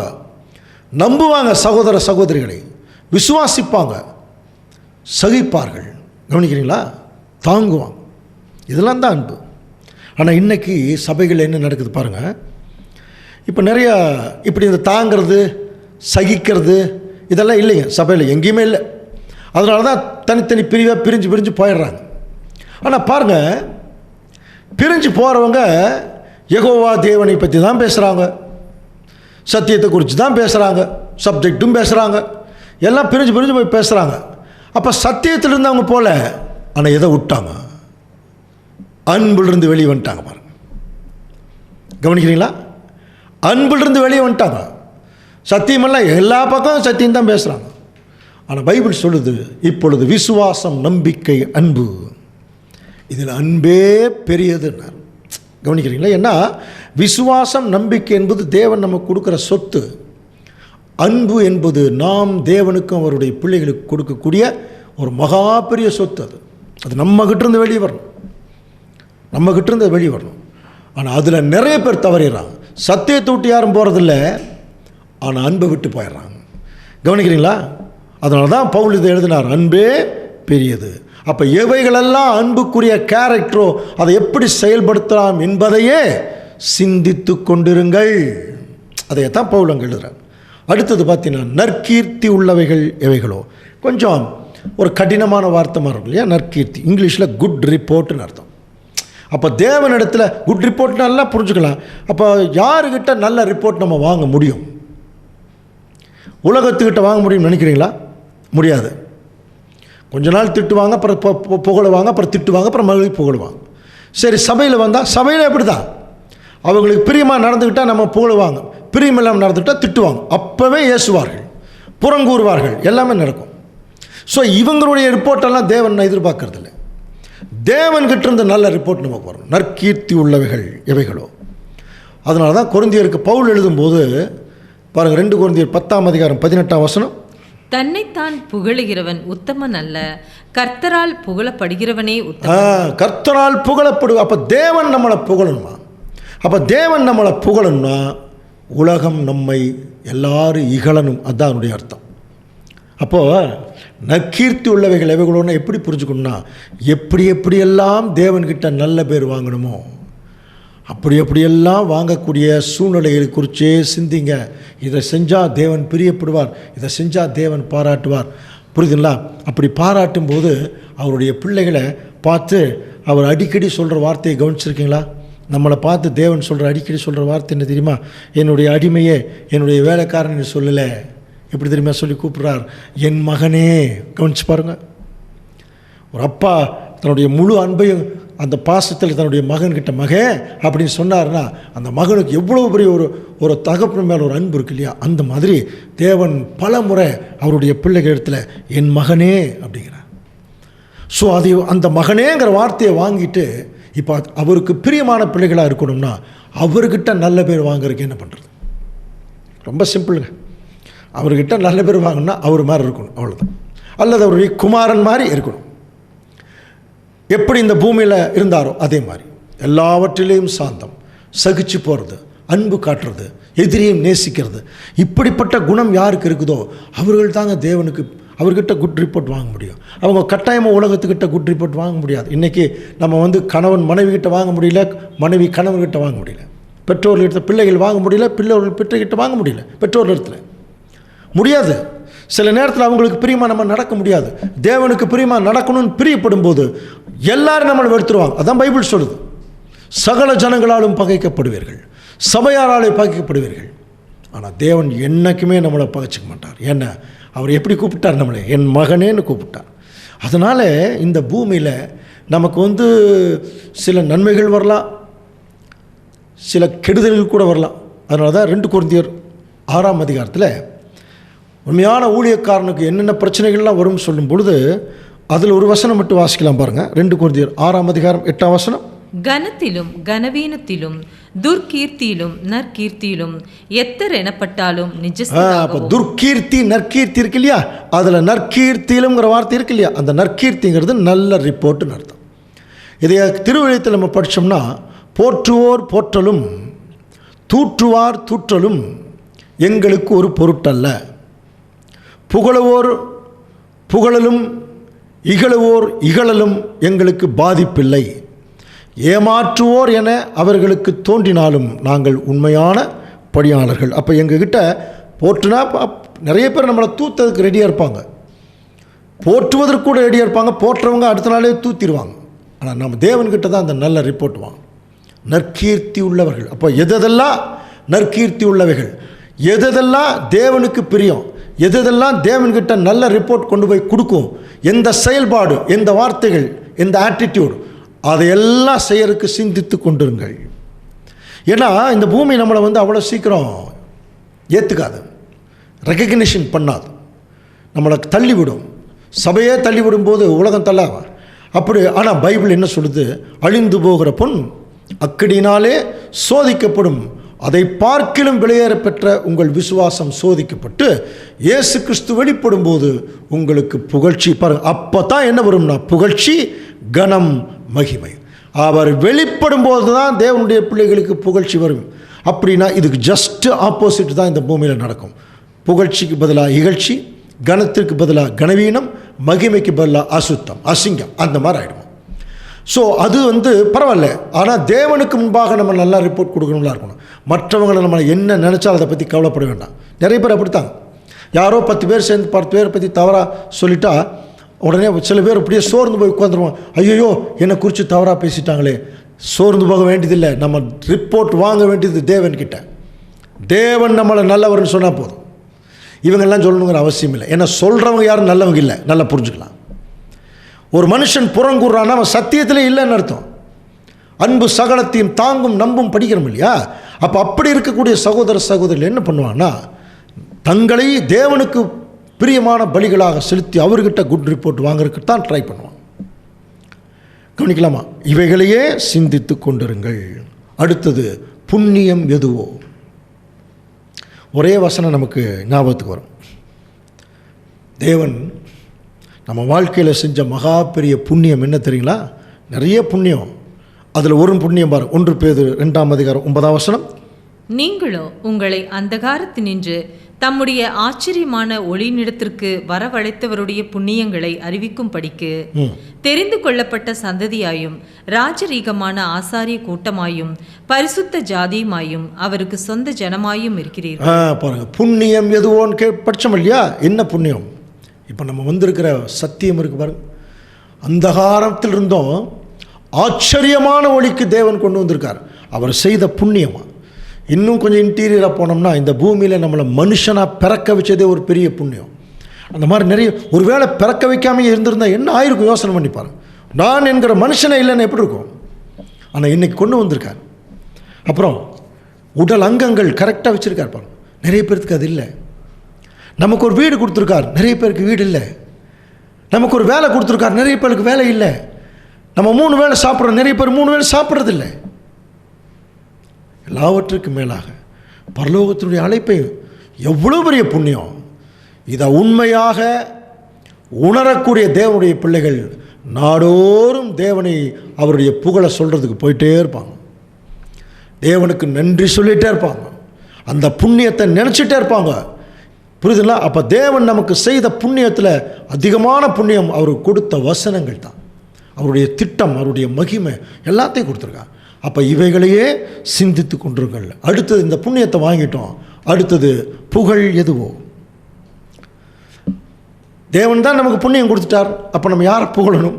நம்புவாங்க, சகோதர சகோதரிகளை விசுவாசிப்பாங்க, சகிப்பார்கள். கவனிக்கிறீங்களா? தாங்குவாங்க. இதெல்லாம் தான் அன்பு. ஆனால் இன்றைக்கி சபைகள் என்ன நடக்குது பாருங்கள். இப்போ நிறையா இப்படி இந்த தாங்கிறது, சகிக்கிறது இதெல்லாம் இல்லைங்க சபையில், எங்கேயுமே இல்லை. அதனால தான் தனித்தனி பிரிவாக பிரிஞ்சு போயிடுறாங்க. ஆனால் பாருங்கள், பிரிஞ்சு போகிறவங்க யெகோவா தேவனை பற்றி தான் பேசுகிறாங்க, சத்தியத்தை குறித்து தான் பேசுகிறாங்க, சப்ஜெக்டும் பேசுகிறாங்க, எல்லாம் பிரிஞ்சு போய் பேசுகிறாங்க. அப்போ சத்தியத்திலிருந்து அவங்க போல, ஆனால் எதை விட்டாங்க? அன்பிலிருந்து வெளியே வந்துட்டாங்க பாருங்க. கவனிக்கிறீங்களா? அன்பிலிருந்து வெளியே வந்துட்டாங்க. சத்தியமெல்லாம் எல்லா பக்கம் சத்தியம் தான் பேசுகிறாங்க. ஆனால் பைபிள் சொல்லுது, இப்பொழுது விசுவாசம், நம்பிக்கை, அன்பு, இதில் அன்பே பெரியதுன்னு. கவனிக்கிறீங்களா? ஏன்னா விசுவாசம், நம்பிக்கை என்பது தேவன் நமக்கு கொடுக்குற சொத்து. அன்பு என்பது நாம் தேவனுக்கும் அவருடைய பிள்ளைகளுக்கு கொடுக்கக்கூடிய ஒரு மகா பெரிய சொத்து. அது நம்மகிட்டேருந்து வெளியே வரணும். ஆனால் அதில் நிறைய பேர் தவறிடுறாங்க. சத்தியத்தை விட்டு யாரும் போகிறதில்ல, ஆனால் அன்பை விட்டு போயிடுறாங்க. கவனிக்கிறீங்களா? அதனால தான் பவுல் இதை எழுதினார், அன்பே பெரியது. அப்போ எவைகளெல்லாம் அன்புக்குரிய கேரக்டரோ அதை எப்படி செயல்படுத்தலாம் என்பதையே சிந்தித்து கொண்டிருங்கள். அதையத்தான் பவுல் அங்கே எழுதுகிறார். அடுத்தது பார்த்தீங்கன்னா நற்கீர்த்தி உள்ளவைகள் எவைகளோ. கொஞ்சம் ஒரு கடினமான வார்த்தை மாதிரி இருக்கும் இல்லையா? நற்கீர்த்தி இங்கிலீஷில் குட் ரிப்போர்ட்னு அர்த்தம். அப்போ தேவனிடத்தில் குட் ரிப்போர்ட் நல்லா புரிஞ்சுக்கலாம். அப்போ யாருக்கிட்ட நல்ல ரிப்போர்ட் நம்ம வாங்க முடியும்? உலகத்துக்கிட்ட வாங்க முடியும்னு நினைக்கிறீங்களா? முடியாது. கொஞ்ச நாள் திட்டுவாங்க, அப்புறம் புகழுவாங்க, அப்புறம் திட்டுவாங்க, அப்புறம் மறுபடியும் புகழுவாங்க. சரி, சபையில் வந்தால் சபையில் எப்படி தான்? அவங்களுக்கு பிரியமாக நடந்துக்கிட்டால் நம்ம புகழுவாங்க, பிரியமில்லாமல் நடந்துக்கிட்டால் திட்டுவாங்க, அப்போவே ஏசுவார்கள், புறங்கூறுவார்கள், எல்லாமே நடக்கும். ஸோ இவங்களுடைய ரிப்போர்ட்டெல்லாம் தேவன் எதிர்பார்க்கறதில்லை. தேவன்கிட்ட இருந்து நல்ல ரிப்போர்ட் நமக்கு வரணும். நற்கீர்த்தி உள்ளவைகள் எவைகளோ. அதனால தான் கொரிந்தியருக்கு பவுல் எழுதும்போது பாருங்கள், 2 கொரிந்தியர் 10:18 தன்னைத்தான் புகழுகிறவன் உத்தமன் அல்ல, கர்த்தரால் புகழப்படுகிறவனே உத்தமன். கர்த்தரால் புகழப்படு. அப்போ தேவன் நம்மளை புகழணுமா? அப்போ தேவன் நம்மளை புகழணும்னா உலகம் நம்மை எல்லாரும் இகழணும், அதுதான் அதனுடைய அர்த்தம். அப்போது நற்கீர்த்தி உள்ளவைகள் எவைகளோன்னு எப்படி புரிஞ்சுக்கணும்னா, எப்படியெல்லாம் தேவன்கிட்ட நல்ல பேர் வாங்கணுமோ எப்படியெல்லாம் வாங்கக்கூடிய சூழ்நிலைகளை குறித்தே சிந்திங்க. இதை செஞ்சால் தேவன் பிரியப்படுவார், இதை செஞ்சால் தேவன் பாராட்டுவார். புரியுதுங்களா? அப்படி பாராட்டும் போது அவருடைய பிள்ளைகளை பார்த்து அவர் அடிக்கடி சொல்கிற வார்த்தையை கவனிச்சிருக்கீங்களா? நம்மளை பார்த்து தேவன் அடிக்கடி சொல்கிற வார்த்தை என்ன தெரியுமா? என்னுடைய அடிமையே, என்னுடைய வேலைக்காரன் சொல்லலை. எப்படி தெரியுமா சொல்லி கூப்பிட்றார்? என் மகனே. கவனிச்சு பாருங்கள். ஒரு அப்பா தன்னுடைய முழு அன்பையும் அந்த பாசத்தில் தன்னுடைய மகன்கிட்ட மகன் அப்படின்னு சொன்னார்னா அந்த மகனுக்கு எவ்வளோ பெரிய ஒரு தகப்பன் மேலே ஒரு அன்பு இருக்கு இல்லையா? அந்த மாதிரி தேவன் பல முறை அவருடைய பிள்ளைகள் இடத்துல என் மகனே அப்படிங்கிறார். ஸோ அது அந்த மகனேங்கிற வார்த்தையை வாங்கிட்டு இப்போ அவருக்கு பிரியமான பிள்ளைகளாக இருக்கணும்னா அவர்கிட்ட நல்ல பேர் வாங்குறதுக்கு என்ன பண்ணுறது? ரொம்ப சிம்பிளுங்க. அவர்கிட்ட நல்ல பேர் வாங்கினா அவர் மாதிரி இருக்கணும், அவ்வளோதான். அல்லது அவருடைய குமாரன் மாதிரி இருக்கணும். எப்படி இந்த பூமியில் இருந்தாரோ அதே மாதிரி எல்லாவற்றிலேயும் சாந்தம், சகிச்சு போகிறது, அன்பு காட்டுறது, எதிரியும் நேசிக்கிறது, இப்படிப்பட்ட குணம் யாருக்கு இருக்குதோ அவர்கள் தாங்க தேவனுக்கு அவர்கிட்ட குட் ரிப்போர்ட் வாங்க முடியும். அவங்க கட்டாயமாக உலகத்துக்கிட்ட குட் ரிப்போர்ட் வாங்க முடியாது. இன்றைக்கி நம்ம கணவன் மனைவிக்கிட்ட வாங்க முடியல, மனைவி கணவன்கிட்ட வாங்க முடியல, பெற்றோர்கிட்ட பிள்ளைகள் வாங்க முடியல, பிள்ளைகள் பெற்றகிட்ட வாங்க முடியல, பெற்றோர் இடத்துல முடியாது. சில நேரத்தில் அவங்களுக்கு பிரியமாக நம்ம நடக்க முடியாது. தேவனுக்கு பிரியமாக நடக்கணும்னு பிரியப்படும் போது எல்லாரும் நம்மளை வெறுத்துருவாங்க. அதான் பைபிள் சொல்லுது, சகல ஜனங்களாலும் பகைக்கப்படுவீர்கள், சபையாராலே பகைக்கப்படுவீர்கள். ஆனால் தேவன் என்றைக்குமே நம்மளை பகைச்சிக்க மாட்டார். ஏன்னா அவர் எப்படி கூப்பிட்டார்? நம்மளை என் மகனேன்னு கூப்பிட்டார். அதனால் இந்த பூமியில் நமக்கு சில நன்மைகள் வரலாம், சில கெடுதல்கள் கூட வரலாம். அதனால தான் 2 கொரிந்தியர் 6ஆம் அதிகாரத்தில் உண்மையான ஊழியக்காரனுக்கு என்னென்ன பிரச்சனைகள்லாம் வரும்னு சொல்லும் பொழுது அதில் ஒரு வசனம் மட்டும் வாசிக்கலாம் பாருங்கள். 2 கொரிந்தியர் 6ஆம் அதிகாரம் 8ஆம் வசனம். கனத்திலும் கனவீனத்திலும் துர்க்கீர்த்தியிலும் நற்கீர்த்தியிலும் எத்தர் எனப்பட்டாலும் அப்போ துர்க்கீர்த்தி நற்கீர்த்தி இருக்கு இல்லையா? அதில் நற்கீர்த்தியிலும்ங்கிற வார்த்தை இருக்கு இல்லையா? அந்த நற்கீர்த்திங்கிறது நல்ல ரிப்போர்ட்டுன்னு அர்த்தம். இதை திருவெழுத்தில் நம்ம படித்தோம்னா போற்றுவோர் போற்றலும் தூற்றுவார் தூற்றலும் எங்களுக்கு ஒரு பொருட்டல்ல, புகழுவோர் புகழலும் இகழுவோர் இகழலும் எங்களுக்கு பாதிப்பில்லை, ஏமாற்றுவோர் என அவர்களுக்கு தோன்றினாலும் நாங்கள் உண்மையான பணியாளர்கள். அப்போ எங்ககிட்ட போற்றுனா நிறைய பேர் நம்மளை தூத்ததுக்கு ரெடியாக இருப்பாங்க, போற்றுவதற்கு கூட ரெடியாக இருப்பாங்க, போற்றவங்க அடுத்த நாளே தூத்திடுவாங்க. ஆனால் நம்ம தேவன்கிட்ட தான் அந்த நல்ல ரிப்போர்ட் வாங்க, நற்கீர்த்தி உள்ளவர்கள். அப்போ எதெல்லாம் நற்கீர்த்தி உள்ளவைகள், எதெல்லாம் தேவனுக்கு பிரியம், எதெல்லாம் தேவன்கிட்ட நல்ல ரிப்போர்ட் கொண்டு போய் கொடுக்கும், எந்த செயல்பாடு, எந்த வார்த்தைகள், எந்த ஆட்டிடியூட், அதையெல்லாம் செய்யறதுக்கு சிந்தித்து கொண்டிருங்கள். ஏன்னா இந்த பூமி நம்மளை அவ்வளோ சீக்கிரம் ஏற்றுக்காது, ரெகக்னிஷன் பண்ணாது, நம்மளை தள்ளிவிடும். சபையே தள்ளிவிடும் போது உலகம் தள்ளாவா அப்படி. ஆனால் பைபிள் என்ன சொல்லுது? அழிந்து போகிற பொன் அக்கடினாலே சோதிக்கப்படும், அதை பார்க்கிலும் விலையேற பெற்ற உங்கள் விசுவாசம் சோதிக்கப்பட்டு இயேசு கிறிஸ்து வெளிப்படும் போது உங்களுக்கு புகழ்ச்சி. பாருங்க, அப்போ தான் என்ன வரும்னா புகழ்ச்சி, கனம், மகிமை. அவர் வெளிப்படும் போது தான் தேவனுடைய பிள்ளைகளுக்கு புகழ்ச்சி வரும். அப்படின்னா இதுக்கு ஜஸ்ட் ஆப்போசிட் தான் இந்த பூமியில் நடக்கும். புகழ்ச்சிக்கு பதிலாக இகழ்ச்சி, கனத்திற்கு பதிலாக கனவீனம், மகிமைக்கு பதிலாக அசுத்தம், அசிங்கம், அந்த மாதிரி ஆகிடும். ஸோ அது பரவாயில்ல. ஆனால் தேவனுக்கு முன்பாக நம்ம நல்லா ரிப்போர்ட் கொடுக்கணும்லாம் இருக்கணும். மற்றவங்களை நம்ம என்ன நினச்சாலும் அதை பற்றி கவலைப்பட வேண்டாம். நிறைய பேர் அப்படித்தாங்க. யாரோ 10 பேர் சேர்ந்து 10 பேரை பற்றி தவறாக சொல்லிட்டா உடனே சில பேர் அப்படியே சோர்ந்து போய் உட்காந்துருவாங்க. ஐயோ என்னை குறித்து தவறாக பேசிட்டாங்களே. சோர்ந்து போக வேண்டியதில்லை, நம்ம ரிப்போர்ட் வாங்க வேண்டியது தேவன்கிட்ட. தேவன் நம்மளை நல்லவர்னு சொன்னால் போதும், இவங்கெல்லாம் சொல்லணுங்கிற அவசியம் இல்லை. ஏன்னா சொல்கிறவங்க யாரும் நல்லவங்க இல்லை, நல்லா புரிஞ்சுக்கலாம். ஒரு மனுஷன் புறங்கூறான்னா அவன் சத்தியத்திலே இல்லைன்னு அர்த்தம். அன்பு சகலத்தையும் தாங்கும் நம்பும் படிக்கிறோம் இல்லையா? அப்போ அப்படி இருக்கக்கூடிய சகோதர சகோதரிகள் என்ன பண்ணுவாங்கன்னா தங்களை தேவனுக்கு பிரியமான பலிகளாக செலுத்தி அவர்கிட்ட குட் ரிப்போர்ட் வாங்குறதுக்கு தான் ட்ரை பண்ணுவான். கவனிக்கலாமா? இவைகளையே சிந்தித்து கொண்டிருங்கள். அடுத்தது புண்ணியம் எதுவோ. ஒரே வசனம் நமக்கு ஞாபகத்துக்கு வரும். தேவன் நம்ம வாழ்க்கையில் செஞ்ச மகா பெரிய புண்ணியம் என்ன தெரியுங்களா? நிறைய புண்ணியம். அதில் ஒரு புண்ணியம் பாருங்க, 1 பேதுரு 2ஆம் அதிகாரம் 9ஆம் வசனம். நீங்களோ உங்களை அந்தகாரத்தினின்று தம்முடைய ஆச்சரியமான ஒளிநிடத்திற்கு வரவழைத்தவருடைய புண்ணியங்களை அறிவிக்கும் படிக்கு தெரிந்து கொள்ளப்பட்ட சந்ததியாயும் ராஜரீகமான ஆசாரிய கூட்டமாயும் பரிசுத்த ஜாதியுமாயும் அவருக்கு சொந்த ஜனமாயும் இருக்கிறீர்கள். பாருங்க, புண்ணியம் எதுவோன்னு படிச்சோம் இல்லையா? என்ன புண்ணியம்? இப்போ நம்ம வந்திருக்கிற சத்தியம் இருக்கு பாருங்க. அந்தகாரத்தில் இருந்தோம் ஆச்சரியமான ஒளிக்கு தேவன் கொண்டு வந்திருக்கார். அவர் செய்த புண்ணியமா. இன்னும் கொஞ்சம் இன்டீரியராக போனோம்னா, இந்த பூமியில் நம்மளை மனுஷனாக பிறக்க வச்சதே ஒரு பெரிய புண்ணியம். அந்த மாதிரி நிறைய, ஒரு வேளை பிறக்க வைக்காமல் இருந்திருந்தால் என்ன ஆயிருக்கும் யோசனை பண்ணிப்பாரு. நான் என்கிற மனுஷனே இல்லைன்னு எப்படி இருக்கும்? ஆனால் இன்றைக்கி கொண்டு வந்திருக்கார். அப்புறம் உடல் அங்கங்கள் கரெக்டாக வச்சுருக்கார் பாருங்க. நிறைய பேருக்கு அது இல்லை. நமக்கு ஒரு வீடு கொடுத்துருக்கார், நிறைய பேருக்கு வீடு இல்லை. நமக்கு ஒரு வேலை கொடுத்துருக்கார், நிறைய பேருக்கு வேலை இல்லை. நம்ம 3 வேளை சாப்பிட்றோம், நிறைய பேர் 3 வேளை சாப்பிட்றதில்லை. எல்லாவற்றுக்கும் மேலாக பரலோகத்தினுடைய அழைப்பை எவ்வளோ பெரிய புண்ணியம். இதை உண்மையாக உணரக்கூடிய தேவனுடைய பிள்ளைகள் நாடோறும் தேவனை அவருடைய புகழை சொல்கிறதுக்கு போயிட்டே இருப்பாங்க. தேவனுக்கு நன்றி சொல்லிகிட்டே இருப்பாங்க. அந்த புண்ணியத்தை நினச்சிட்டே இருப்பாங்க. புரியுதுங்களா? அப்போ தேவன் நமக்கு செய்த புண்ணியத்தில் அதிகமான புண்ணியம் அவருக்கு கொடுத்த வசனங்கள் தான். அவருடைய திட்டம், அவருடைய மகிமை எல்லாத்தையும் கொடுத்துருக்காங்க. அப்போ இவைகளையே சிந்தித்து கொண்டிருங்கள். அடுத்தது இந்த புண்ணியத்தை வாங்கிட்டோம், அடுத்தது புகழ் எதுவோ. தேவன் தான் நமக்கு புண்ணியம் கொடுத்துட்டார். அப்போ நம்ம யாரை புகழணும்?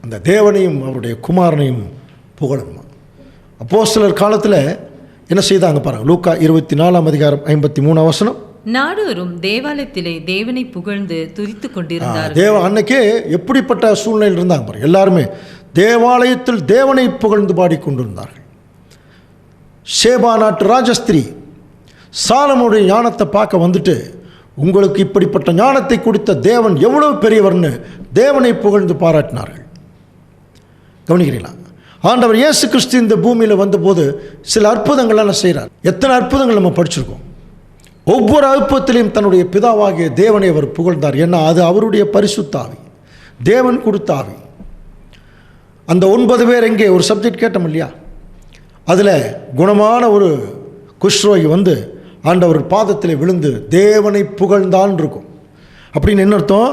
அந்த தேவனையும் அவருடைய குமாரனையும் புகழணும். அப்போஸ்தலர் காலத்தில் என்ன செய்தாங்க பாருங்கள். லூக்கா 24:53 நாடோறும் தேவாலயத்திலே தேவனை புகழ்ந்து துதித்து கொண்டிருந்தார். அன்னைக்கே எப்படிப்பட்ட சூழ்நிலையில் இருந்தாங்க பாருங்க. எல்லாருமே தேவாலயத்தில் தேவனை புகழ்ந்து பாடிக்கொண்டிருந்தார்கள். சேபா நாட்டு ராஜஸ்திரி சாலமோனுடைய ஞானத்தை பார்க்க வந்துட்டு, உங்களுக்கு இப்படிப்பட்ட ஞானத்தை கொடுத்த தேவன் எவ்வளவு பெரியவர்னு தேவனை புகழ்ந்து பாராட்டினார்கள். கவனிக்கிறீங்களா? ஆண்டவர் இயேசு கிறிஸ்து இந்த பூமியில் வந்தபோது சில அற்புதங்கள்லாம் செய்கிறார். எத்தனை அற்புதங்கள் நம்ம படிச்சிருக்கோம். ஒவ்வொரு அற்புதத்திலையும் தன்னுடைய பிதாவாகிய தேவனை அவர் புகழ்ந்தார். ஏன்னா அது அவருடைய பரிசுத்த ஆவி, தேவன் கொடுத்த ஆவி. அந்த 9 பேர் எங்கே ஒரு சப்ஜெக்ட் கேட்டோம் இல்லையா, அதில் குணமான ஒரு குஷ்ரோகி வந்து ஆண்டவர் பாதத்தில் விழுந்து தேவனை புகழ்ந்தான் இருக்கும். அப்படின்னு என்ன அர்த்தம்?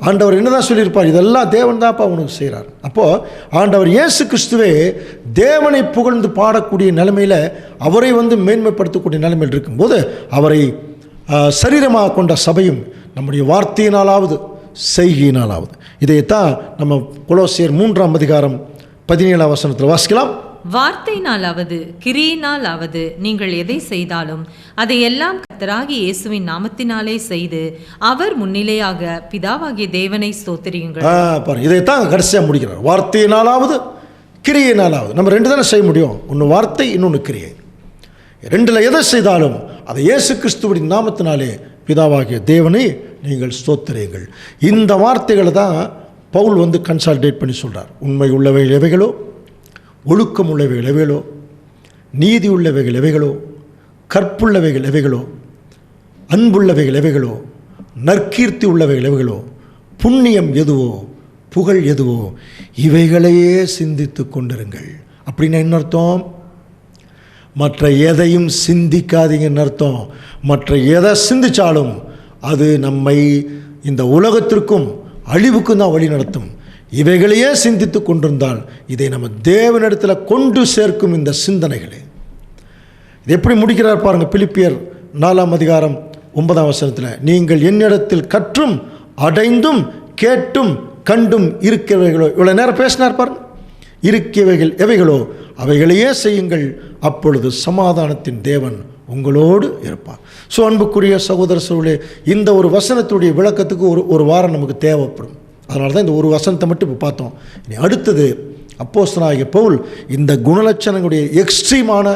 ஆண்டவர் என்ன தான் சொல்லியிருப்பார்? இதெல்லாம் தேவன் தான்ப்பா உனக்கு செய்கிறார். அப்போது ஆண்டவர் இயேசு கிறிஸ்துவே தேவனை புகழ்ந்து பாடக்கூடிய நிலைமையில், அவரை வந்து மேன்மைப்படுத்தக்கூடிய நிலைமையில் இருக்கும்போது, அவரை சரீரமாக கொண்ட சபையும் நம்முடைய வார்த்தையினாலாவது செய்கையினாலாவது, இதைத்தான் நம்ம கொலோசியர் 3:17 வாசிக்கலாம். வார்த்தையினாலாவது கிரியினாலாவது நீங்கள் எதை செய்தாலும் அதை எல்லாம் கர்த்தராகிய இயேசுவின் நாமத்தினாலே செய்து அவர் முன்னிலையாக பிதாவாகிய தேவனை ஸ்தோத்திரியுங்கள். இதைத்தான் கடைசியாக முடிக்கிறார். வார்த்தையினாலாவது கிரியினாலாவது. நம்ம 2 தானே செய்ய முடியும். ஒன்று வார்த்தை, இன்னொன்று கிரியை. 2ல் எதை செய்தாலும் அதை இயேசு கிறிஸ்துவின் நாமத்தினாலே பிதாவாகிய தேவனை நீங்கள் ஸ்தோத்திரியுங்கள். இந்த வார்த்தைகளை தான் பவுல் வந்து கன்சால்டேட் பண்ணி சொல்கிறார். உண்மை உள்ளவைகள் எவைகளோ, ஒழுக்கம் உள்ளவைகள் எவைகளோ, நீதி உள்ளவைகள் எவைகளோ, கற்புள்ளவைகள் எவைகளோ, அன்புள்ளவைகள் எவைகளோ, நற்கீர்த்தி உள்ளவைகள் எவைகளோ, புண்ணியம் எதுவோ, புகழ் எதுவோ, இவைகளையே சிந்தித்து கொண்டிருங்கள். அப்படின்னு என்ன அர்த்தம்? மற்ற எதையும் சிந்திக்காதீங்கன்னு அர்த்தம். மற்ற எதை சிந்திச்சாலும் அது நம்மை இந்த உலகத்திற்கும் அழிவுக்கும் தான் வழி நடத்தும். இவைகளையே சிந்தித்து கொண்டிருந்தால் இதை நம்ம தேவனிடத்தில் கொண்டு சேர்க்கும் இந்த சிந்தனைகளே. இது எப்படி முடிக்கிறார் பாருங்கள். பிலிப்பியர் 4:9 நீங்கள் என்னிடத்தில் கற்றும் அடைந்தும் கேட்டும் கண்டும் இருக்கிறவைகளோ, இவ்வளோ நேரம் பேசினார் பாருங்க. இருக்கிறவைகள் எவைகளோ அவைகளையே செய்யுங்கள், அப்பொழுது சமாதானத்தின் தேவன் உங்களோடு இருப்பார். ஸோ அன்புக்குரிய சகோதர சகோதரர்களே, இந்த ஒரு வசனத்துடைய விளக்கத்துக்கு ஒரு வாரம் நமக்கு தேவைப்படும். அதனால தான் இந்த ஒரு வசனத்தை மட்டும் இப்போ பார்த்தோம். இனி அடுத்தது அப்போஸ்தலனாகிய பவுல் இந்த குணலட்சணங்களுடைய எக்ஸ்ட்ரீமான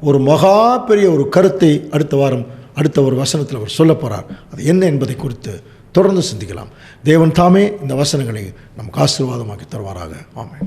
ஒரு மகா பெரிய ஒரு கருத்தை அடுத்த வாரம் அடுத்த ஒரு வசனத்தில் அவர் சொல்ல போகிறார். அது என்ன என்பதை குறித்து தொடர்ந்து சிந்திக்கலாம். தேவன் தாமே இந்த வசனங்களை நமக்கு ஆசீர்வாதமாக்கி தருவாராக. ஆமென்.